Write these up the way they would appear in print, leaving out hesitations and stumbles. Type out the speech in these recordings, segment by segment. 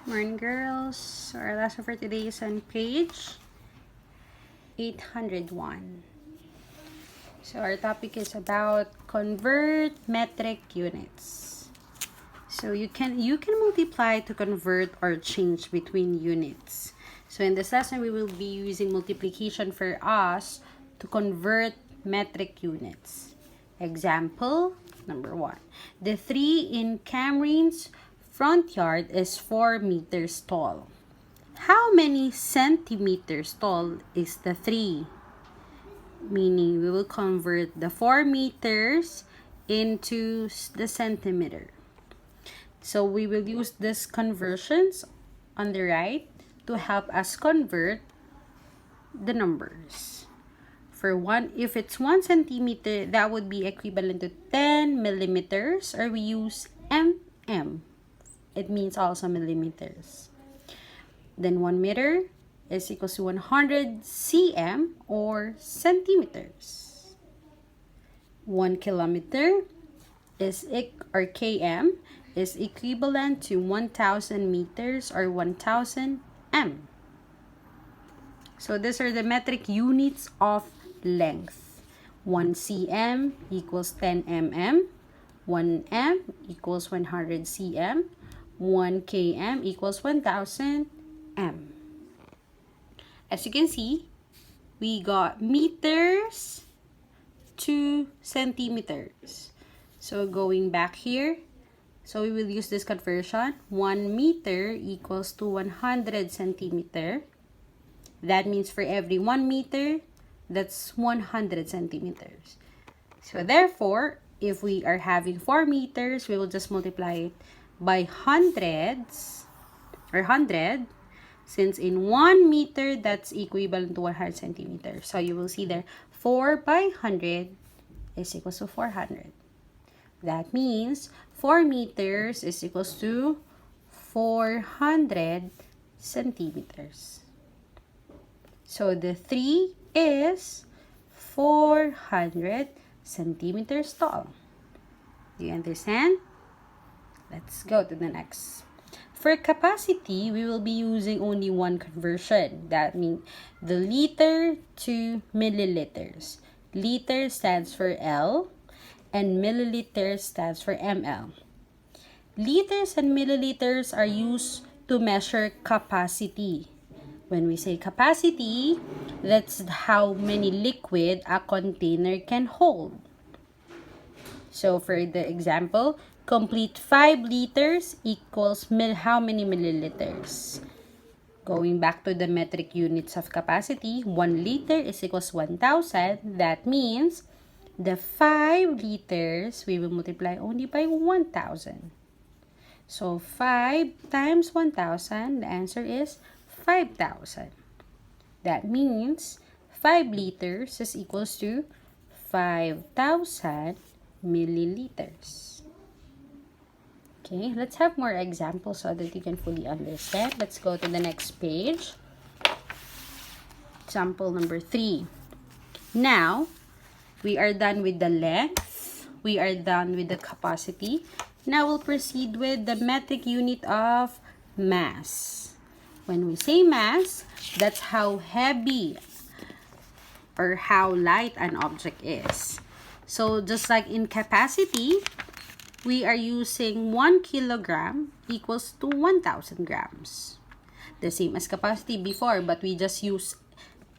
Morning, girls. So our lesson for today is on page 801. So our topic is about convert metric units. So you can multiply to convert or change between units. So in this lesson, we will be using multiplication for us to convert metric units. Example number 1. The tree in Cameron's front yard is 4 meters tall. How many centimeters tall is the tree? Meaning we will convert the 4 meters into the centimeter. So we will use these conversions on the right to help us convert the numbers. For one, if it's 1 centimeter, that would be equivalent to 10 millimeters, or we use mm. It means also millimeters. Then 1 meter is equals to 100 cm or centimeters. 1 kilometer is km is equivalent to 1,000 meters or 1,000 m. So these are the metric units of length. 1 cm equals 10 mm, 1 m equals 100 cm, 1 km equals 1,000 m. As you can see, we got meters to centimeters. So going back here, so we will use this conversion. 1 meter equals to 100 centimeter. That means for every 1 meter, that's 100 centimeters. So therefore, if we are having 4 meters, we will just multiply it by hundreds or 100. Since in 1 meter, that's equivalent to 100 centimeters. So you will see there, 4 by 100 is equals to 400. That means 4 meters is equals to 400 centimeters. So the tree is 400 centimeters tall. Do you understand? Let's go to the next. For capacity, we will be using only one conversion. That means the liter to milliliters. Liter stands for L and milliliters stands for ml. Liters and milliliters are used to measure capacity. When we say capacity, that's how many liquid a container can hold. So for the example, complete 5 liters equals how many milliliters? Going back to the metric units of capacity, 1 liter is equals 1,000. That means the 5 liters, we will multiply only by 1,000. So 5 times 1,000, the answer is 5,000. That means 5 liters is equals to 5,000 milliliters. Okay, let's have more examples so that you can fully understand. Let's go to the next page. Example number 3. Now, we are done with the length. We are done with the capacity. Now, we'll proceed with the metric unit of mass. When we say mass, that's how heavy or how light an object is. So, just like in capacity, we are using 1 kilogram equals to 1,000 grams. The same as capacity before, but we just use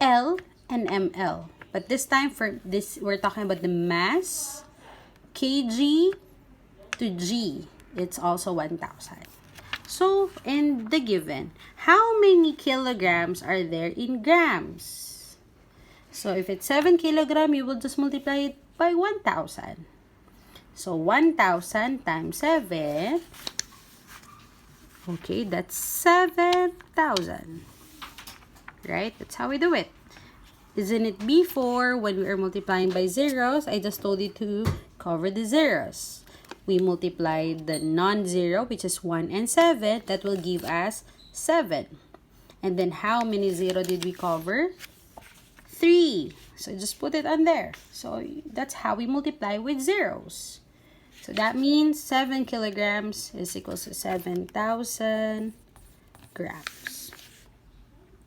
L and ml. But this time, for this, we're talking about the mass, kg to g. It's also 1,000. So, in the given, how many kilograms are there in grams? So, if it's 7 kilogram, you will just multiply it by 1,000. So, 1,000 times 7, okay, that's 7,000. Right? That's how we do it. Isn't it before, when we are multiplying by zeros, I just told you to cover the zeros. We multiply the non-zero, which is 1 and 7. That will give us 7. And then how many zero did we cover? 3. So just put it on there. So that's how we multiply with zeros. So that means 7 kilograms is equals to 7,000 grams.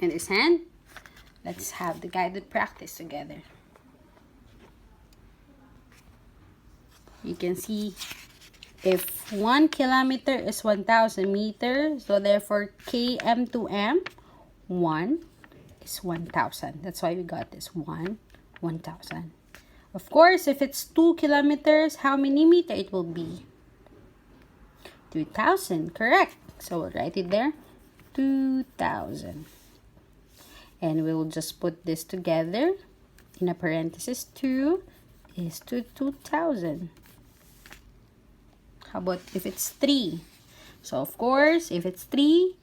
In this hand, let's have the guided practice together. You can see if 1 kilometer is 1,000 meters, so therefore km to m, 1 is 1,000. That's why we got this 1,000. Of course, if it's 2 kilometers, how many meters it will be? 2,000, correct. So we'll write it there, 2,000. And we'll just put this together. In a parenthesis, 2 is to 2,000. How about if it's 3? So of course, if it's 3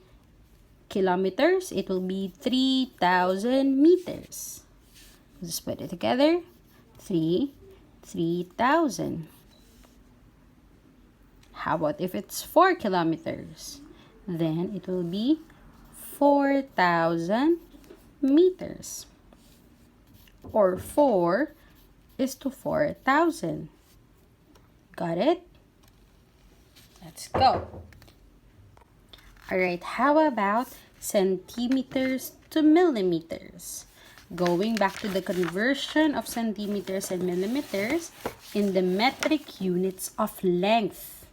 kilometers, it will be 3,000 meters. Just put it together. 3,000. How about if it's 4 kilometers? Then it will be 4,000 meters. Or 4 is to 4,000. Got it? Let's go. Alright, how about centimeters to millimeters? Going back to the conversion of centimeters and millimeters in the metric units of length.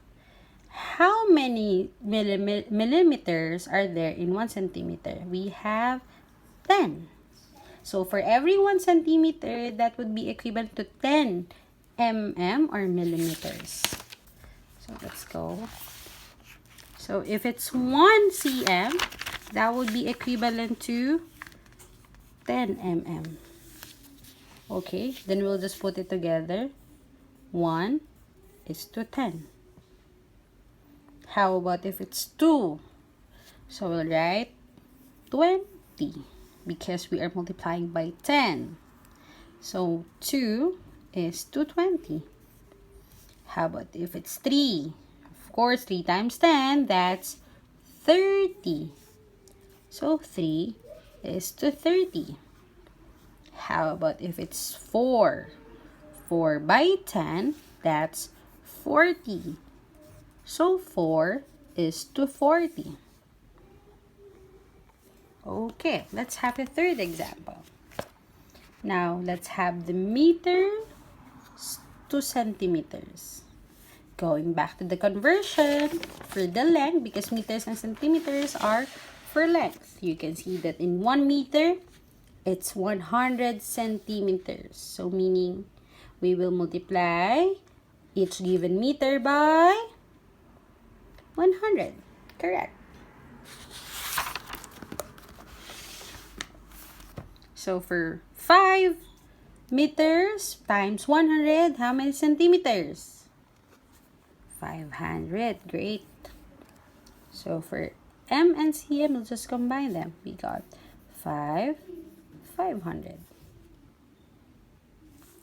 How many millimeters are there in 1 centimeter? We have 10. So for every 1 centimeter, that would be equivalent to 10 mm or millimeters. So let's go. So if it's 1 cm, that would be equivalent to 10 mm. Okay, then we'll just put it together. 1 is to 10. How about if it's 2? So we'll write 20 because we are multiplying by 10. So 2 is to 20. How about if it's 3? Of course, 3 times 10, that's 30. So 3 is to 30. How about if it's 4? 4 by 10, that's 40. So 4 is to 40. Okay, let's have the third example. Now, let's have the meters to centimeters. Going back to the conversion for the length, because meters and centimeters are for length. You can see that in 1 meter, it's 100 centimeters. So meaning we will multiply each given meter by 100. Correct. So for 5 meters times 100, how many centimeters? 500. Great. So for m and cm, we'll just combine them. We got 500.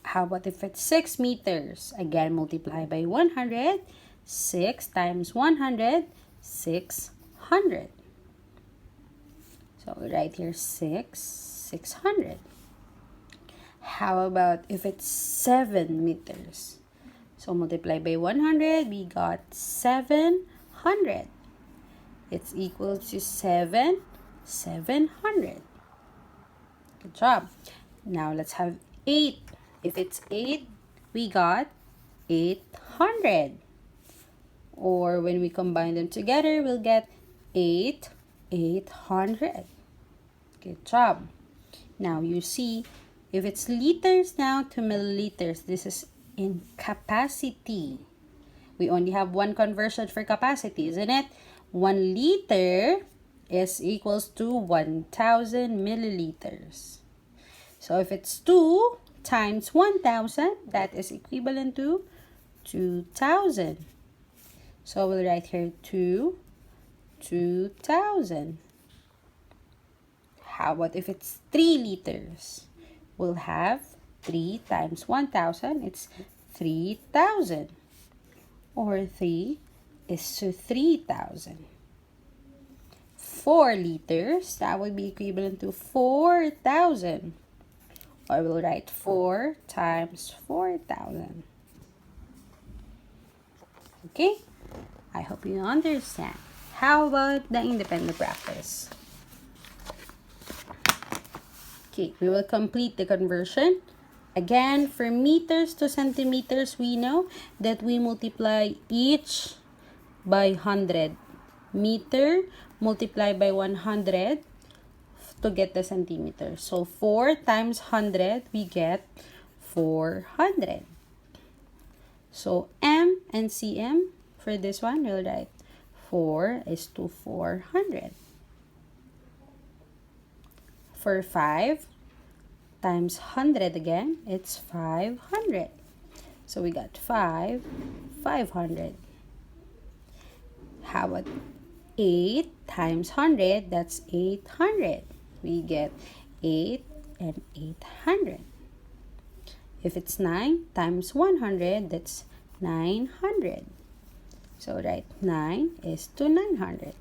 How about if it's 6 meters? Again, multiply by 100. 6 times 100, 600. So right here, 600. How about if it's 7 meters? So multiply by 100, we got 700. It's equal to 700. Good job. Now let's have 8. If it's 8, we got 800. Or when we combine them together, we'll get 800. Good job. Now you see, if it's liters now to milliliters, this is in capacity. We only have one conversion for capacity, isn't it? 1 liter is equals to 1,000 milliliters. So if it's 2 times 1,000, that is equivalent to 2,000. So we'll write here 2,000. How about if it's 3 liters? We'll have 3 times 1,000, it's 3,000. Or 3 is to 3,000. 4 liters, that would be equivalent to 4,000. Or we'll write 4 times 4,000. Okay? I hope you understand. How about the independent practice? Okay, we will complete the conversion. Again, for meters to centimeters, we know that we multiply each by 100. Meter multiplied by 100 to get the centimeter. So 4 times 100, we get 400. So M and cm, for this one, we'll write 4 is to 400. For 5 times 100 again, it's 500. So we got 500. How about 8 times 100? That's 800. We get 8 and 800. If it's 9 times 100, that's 900. So write 9 is to 900.